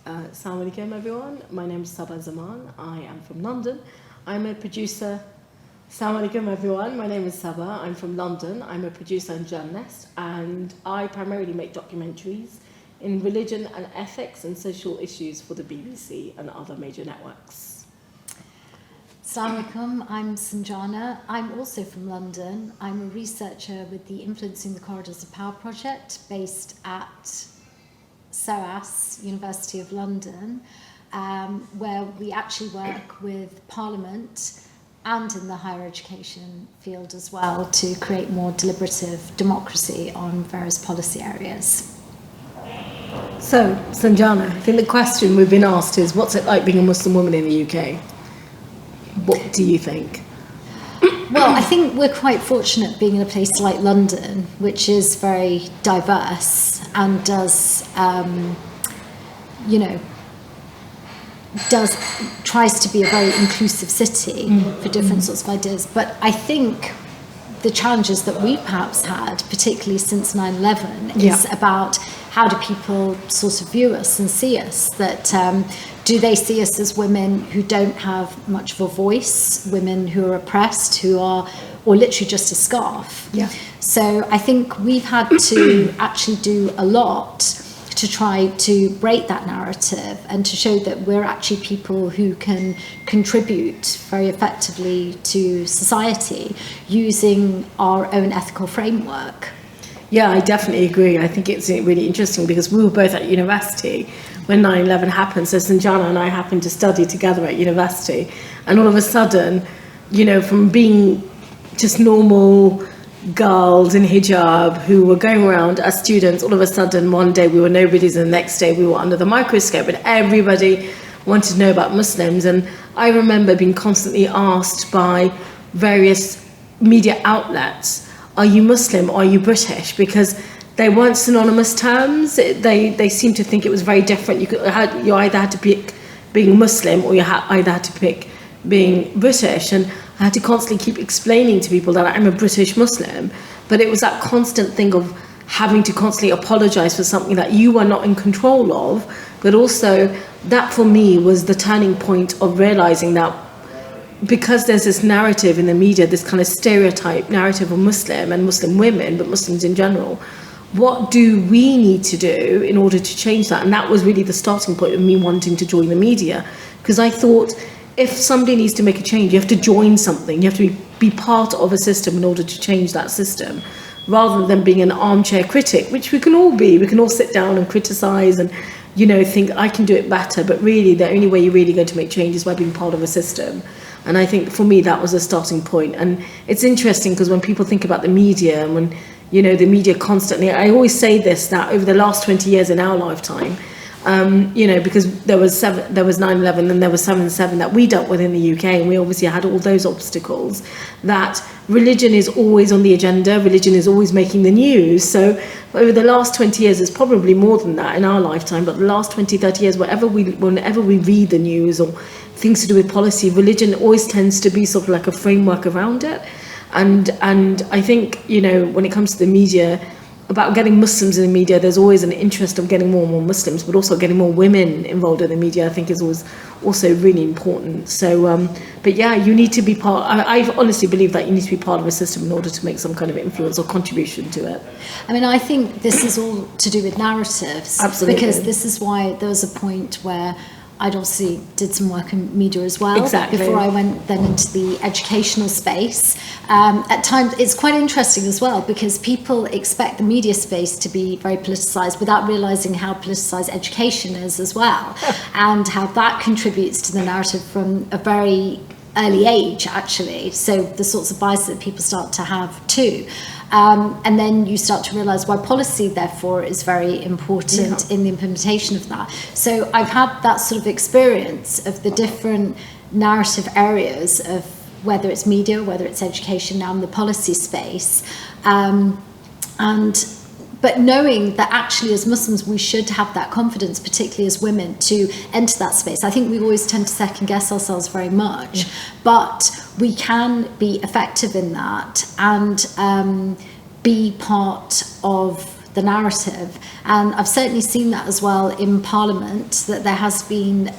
Assalamu alaikum everyone, my name is Saba Zaman, I am from London. I'm a producer. Assalamu alaikum everyone, my name is Saba, I'm from London. I'm a producer and journalist, and I primarily make documentaries in religion and ethics and social issues for the BBC and other major networks. Assalamu alaikum, I'm Sanjana. I'm also from London. I'm a researcher with the Influencing the Corridors of Power project based at SOAS, University of London, where we actually work with Parliament and in the higher education field as well to create more deliberative democracy on various policy areas. So, Sanjana, I think the question we've been asked is, what's it like being a Muslim woman in the UK? What do you think? Well, I think we're quite fortunate being in a place like London, which is very diverse and tries to be a very inclusive city for different sorts of ideas. But I think the challenges that we perhaps had, particularly since 9/11, is about how do people sort of view us and see us? That do they see us as women who don't have much of a voice, women who are oppressed, or literally just a scarf? Yeah. So I think we've had to actually do a lot to try to break that narrative and to show that we're actually people who can contribute very effectively to society using our own ethical framework. Yeah, I definitely agree. I think it's really interesting because we were both at university when 9/11 happened. So Sanjana and I happened to study together at university. And all of a sudden, from being just normal girls in hijab who were going around as students, all of a sudden one day we were nobodies and the next day we were under the microscope and everybody wanted to know about Muslims. And I remember being constantly asked by various media outlets, are you Muslim or are you British? Because they weren't synonymous terms. They seemed to think it was very different. You either had to pick being Muslim or you either had to pick being British. And I had to constantly keep explaining to people that I'm a British Muslim. But it was that constant thing of having to constantly apologize for something that you were not in control of. But also that for me was the turning point of realizing that because there's this narrative in the media, this kind of stereotype narrative of Muslim and Muslim women, but Muslims in general, what do we need to do in order to change that? And that was really the starting point of me wanting to join the media, because I thought if somebody needs to make a change, you have to join something, you have to be part of a system in order to change that system, rather than being an armchair critic, which we can all be. We can all sit down and criticize and think I can do it better, but really the only way you're really going to make change is by being part of a system. And I think for me that was a starting point. And it's interesting because when people think about the media and when the media constantly, I always say this, that over the last 20 years in our lifetime, because there was 9/11 and there was 7/7 that we dealt with in the UK, and we obviously had all those obstacles, that religion is always on the agenda, religion is always making the news. So over the last 20 years, it's probably more than that in our lifetime, but the last 20, 30 years, whenever we read the news or things to do with policy, religion always tends to be sort of like a framework around it. And I think, when it comes to the media, about getting Muslims in the media, there's always an interest of getting more and more Muslims, but also getting more women involved in the media, I think is always also really important. So, but yeah, you need to be part, I honestly believe that you need to be part of a system in order to make some kind of influence or contribution to it. I mean, I think this is all to do with narratives. Absolutely. Because this is why there was a point where I'd obviously did some work in media as well. Exactly. Before I went then into the educational space. At times, it's quite interesting as well because people expect the media space to be very politicised without realising how politicised education is as well, and how that contributes to the narrative from a very early age, actually. So the sorts of biases that people start to have too. And then you start to realise why policy, therefore, is very important in the implementation of that. So I've had that sort of experience of the different narrative areas of whether it's media, whether it's education, now in the policy space. But knowing that actually as Muslims we should have that confidence, particularly as women, to enter that space. I think we always tend to second guess ourselves very much, but we can be effective in that and be part of the narrative. And I've certainly seen that as well in Parliament, that there has been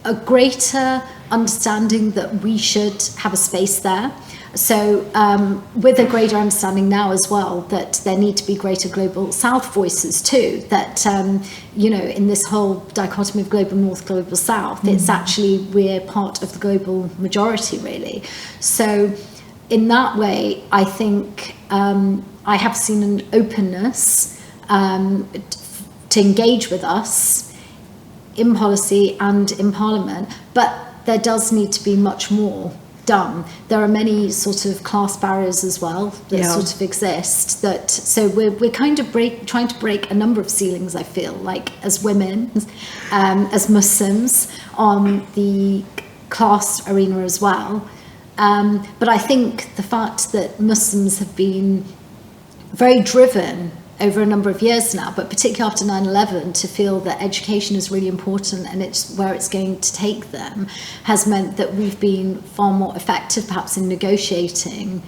a greater understanding that we should have a space there. So with a greater understanding now as well that there need to be greater global south voices too, that in this whole dichotomy of global north, global south, it's actually we're part of the global majority really. So in that way, I think I have seen an openness to engage with us in policy and in Parliament, but there does need to be much more done. There are many sort of class barriers as well that sort of exist. So we're kind of trying to break a number of ceilings, I feel like, as women, as Muslims, on the class arena as well. But I think the fact that Muslims have been very driven over a number of years now, but particularly after 9/11, to feel that education is really important and it's where it's going to take them, has meant that we've been far more effective perhaps in negotiating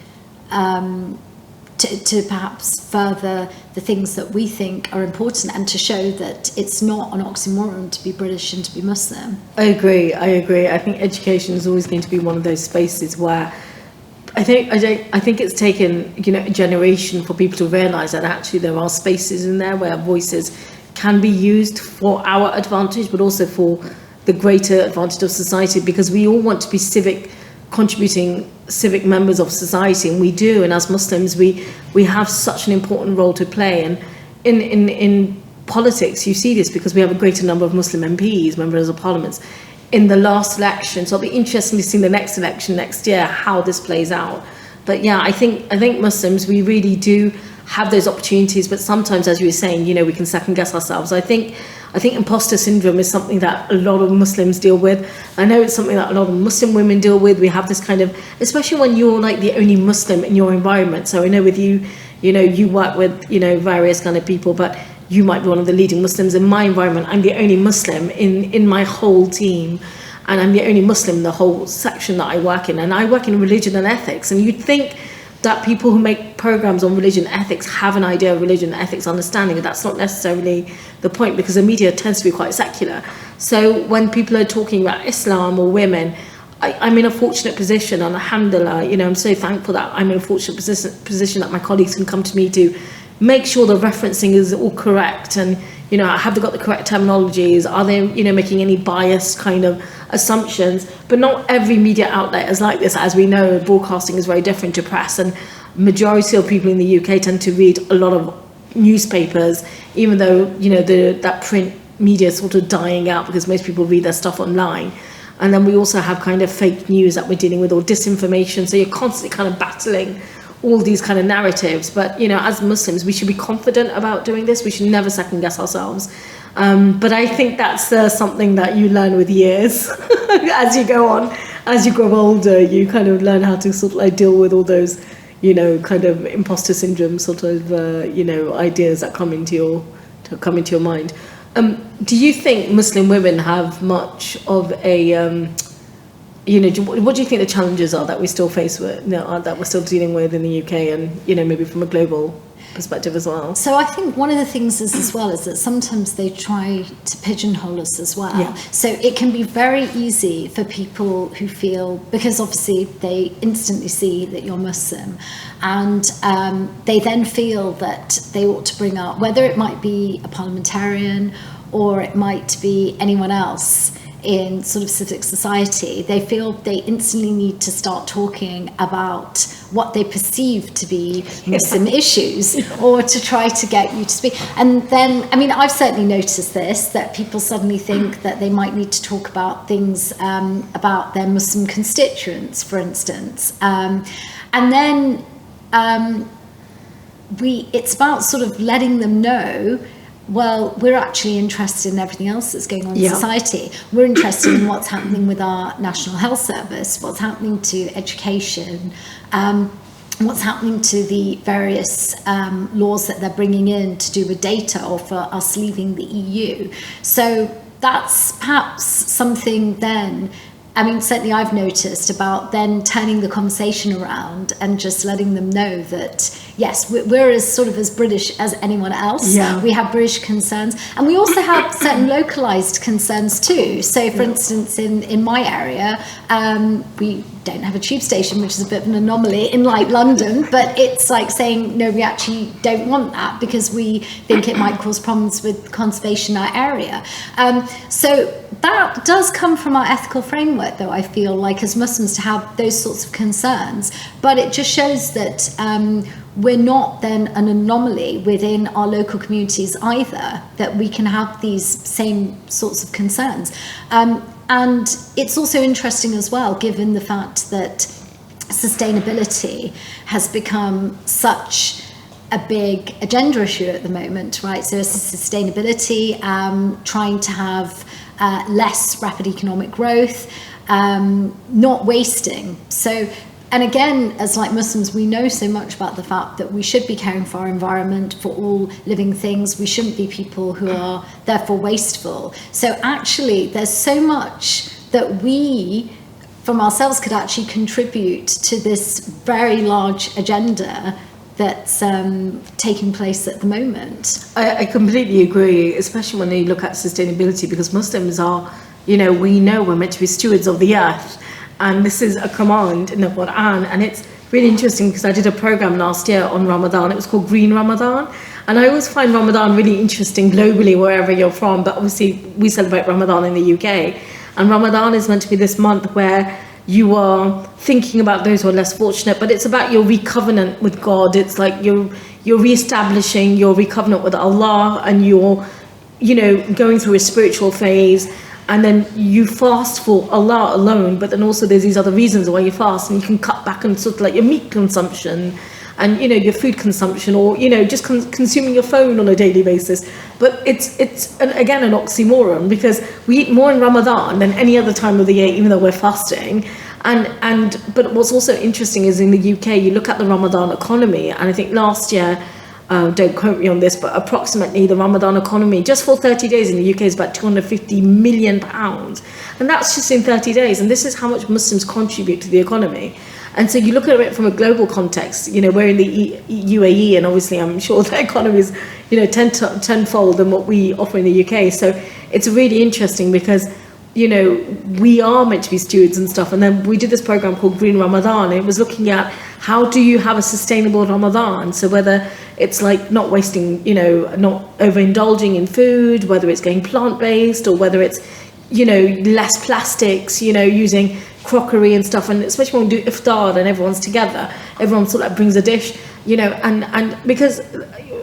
to perhaps further the things that we think are important, and to show that it's not an oxymoron to be British and to be Muslim. I agree. I think education is always going to be one of those spaces where I think it's taken a generation for people to realise that actually there are spaces in there where voices can be used for our advantage, but also for the greater advantage of society, because we all want to be contributing civic members of society, and we do. And as Muslims, we have such an important role to play. And in politics, you see this because we have a greater number of Muslim MPs, members of parliaments, in the last election. So it'll be interesting to see the next election next year how this plays out. But yeah, I think Muslims, we really do have those opportunities, but sometimes, as you were saying, we can second guess ourselves. I think imposter syndrome is something that a lot of Muslims deal with. I know it's something that a lot of Muslim women deal with. We have this kind of, especially when you're like the only Muslim in your environment. So I know with you, you work with various kind of people, but you might be one of the leading Muslims. In my environment, I'm the only Muslim in my whole team, and I'm the only Muslim in the whole section that I work in. And I work in religion and ethics, and you'd think that people who make programs on religion and ethics have an idea of religion and ethics understanding, and that's not necessarily the point, because the media tends to be quite secular. So when people are talking about Islam or women, I'm in a fortunate position, and alhamdulillah, I'm so thankful that I'm in a fortunate position that my colleagues can come to me to make sure the referencing is all correct, and have they got the correct terminologies, are they making any biased kind of assumptions. But not every media outlet is like this. As we know, broadcasting is very different to press, and majority of people in the UK tend to read a lot of newspapers, even though that print media is sort of dying out because most people read their stuff online. And then we also have kind of fake news that we're dealing with, or disinformation, so you're constantly kind of battling all these kind of narratives. But as Muslims, we should be confident about doing this. We should never second guess ourselves. But I think that's something that you learn with years. As you go on, as you grow older, you kind of learn how to sort of like deal with all those kind of imposter syndrome sort of ideas that come into your mind. Do you think Muslim women have much of a what do you think the challenges are that we still face with, that we're still dealing with in the UK, and maybe from a global perspective as well? So I think one of the things is that sometimes they try to pigeonhole us as well. Yeah. So it can be very easy for people who feel, because obviously they instantly see that you're Muslim, and they then feel that they ought to bring up, whether it might be a parliamentarian or it might be anyone else in sort of civic society, they feel they instantly need to start talking about what they perceive to be Muslim issues, or to try to get you to speak. And then, I've certainly noticed this, that people suddenly think that they might need to talk about things about their Muslim constituents, for instance. And then it's about sort of letting them know, well, we're actually interested in everything else that's going on in society. We're interested in what's happening with our National Health Service, what's happening to education, what's happening to the various laws that they're bringing in to do with data, or for us leaving the EU. So that's perhaps something then, certainly I've noticed about then turning the conversation around and just letting them know that yes, we're as sort of as British as anyone else. Yeah. We have British concerns, and we also have certain localized concerns too. So, for instance, in my area, we don't have a tube station, which is a bit of an anomaly in like London, but it's like saying, no, we actually don't want that because we think it might cause problems with conservation in our area. So that does come from our ethical framework, though, I feel like, as Muslims, to have those sorts of concerns. But it just shows that we're not then an anomaly within our local communities either, that we can have these same sorts of concerns. And it's also interesting as well, given the fact that sustainability has become such a big agenda issue at the moment, right? So it's sustainability, trying to have less rapid economic growth, not wasting. So, and again, as like Muslims, we know so much about the fact that we should be caring for our environment, for all living things. We shouldn't be people who are therefore wasteful. So actually, there's so much that we, from ourselves, could actually contribute to this very large agenda that's taking place at the moment. I completely agree, especially when you look at sustainability, because Muslims are, we know we're meant to be stewards of the earth. And this is a command in the Quran. And it's really interesting because I did a program last year on Ramadan. It was called Green Ramadan. And I always find Ramadan really interesting globally, wherever you're from. But obviously, we celebrate Ramadan in the UK. And Ramadan is meant to be this month where you are thinking about those who are less fortunate. But it's about your recovenant with God. It's like you're reestablishing your recovenant with Allah. And you're, going through a spiritual phase. And then you fast for Allah alone, but then also there's these other reasons why you fast, and you can cut back on sort of like your meat consumption and, your food consumption, or, just consuming your phone on a daily basis. But it's again, an oxymoron, because we eat more in Ramadan than any other time of the year, even though we're fasting. But what's also interesting is in the UK, you look at the Ramadan economy, and I think last year, don't quote me on this, but approximately the Ramadan economy just for 30 days in the UK is about £250 million. And that's just in 30 days. And this is how much Muslims contribute to the economy. And so you look at it from a global context, we're in the UAE, and obviously I'm sure the economy is, tenfold than what we offer in the UK. So it's really interesting because, we are meant to be stewards and stuff. And then we did this program called Green Ramadan. And it was looking at how do you have a sustainable Ramadan? So whether it's like not wasting, not overindulging in food, whether it's going plant-based, or whether it's, less plastics, using crockery and stuff. And especially when we do iftar and everyone's together, everyone sort of brings a dish, and because,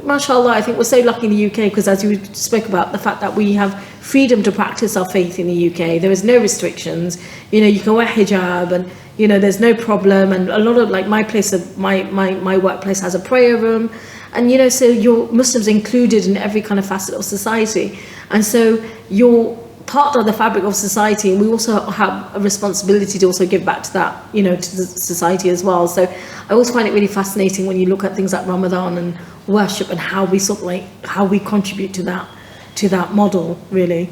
mashallah, I think we're so lucky in the UK, because as you spoke about, the fact that we have freedom to practice our faith in the UK. There is no restrictions. You can wear hijab, and there's no problem. And a lot of like my workplace has a prayer room, and so you're Muslims included in every kind of facet of society, and so you're part of the fabric of society. And we also have a responsibility to also give back to that, to the society as well. So I always find it really fascinating when you look at things like Ramadan and worship, and how we how we contribute to that model, really.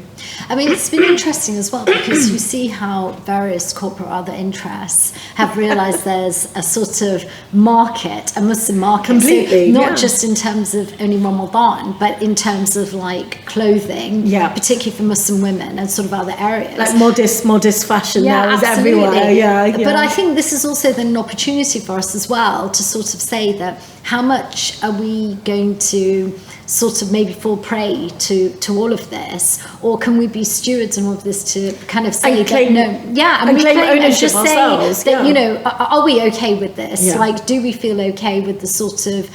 I mean, it's been interesting as well, because you see how various corporate other interests have realised there's a sort of market, a Muslim market. Completely, so not just in terms of only Ramadan, but in terms of like clothing, particularly for Muslim women and sort of other areas. Like modest fashion now is everywhere. Yeah. But I think this is also then an opportunity for us as well to sort of say that how much are we going to sort of maybe fall prey to all of this, or can we be stewards and all of this to kind of say and claim, and claim ownership and just ourselves, say that are we okay with this? Like, do we feel okay with the sort of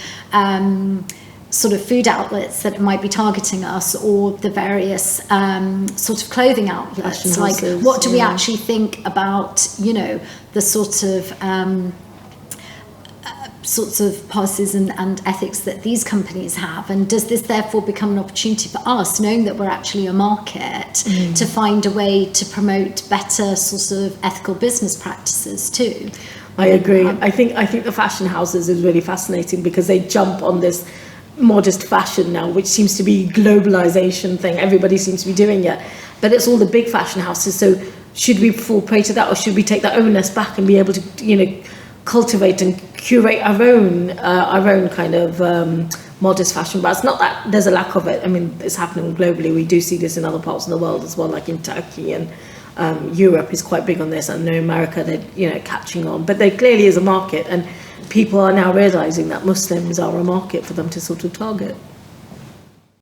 food outlets that might be targeting us, or the various sort of clothing outlets? Like, what do we actually think about the sorts of policies and ethics that these companies have, and does this therefore become an opportunity for us, knowing that we're actually a market, to find a way to promote better sort of ethical business practices too? I agree. I think the fashion houses is really fascinating, because they jump on this modest fashion now, which seems to be globalization thing. Everybody seems to be doing it, but it's all the big fashion houses. So should we fall prey to that, or should we take that onus back and be able to cultivate and curate our own kind of modest fashion. But it's not that there's a lack of it. I mean, it's happening globally. We do see this in other parts of the world as well, like in Turkey, and Europe is quite big on this. I know America, they're catching on. But there clearly is a market, and people are now realising that Muslims are a market for them to sort of target.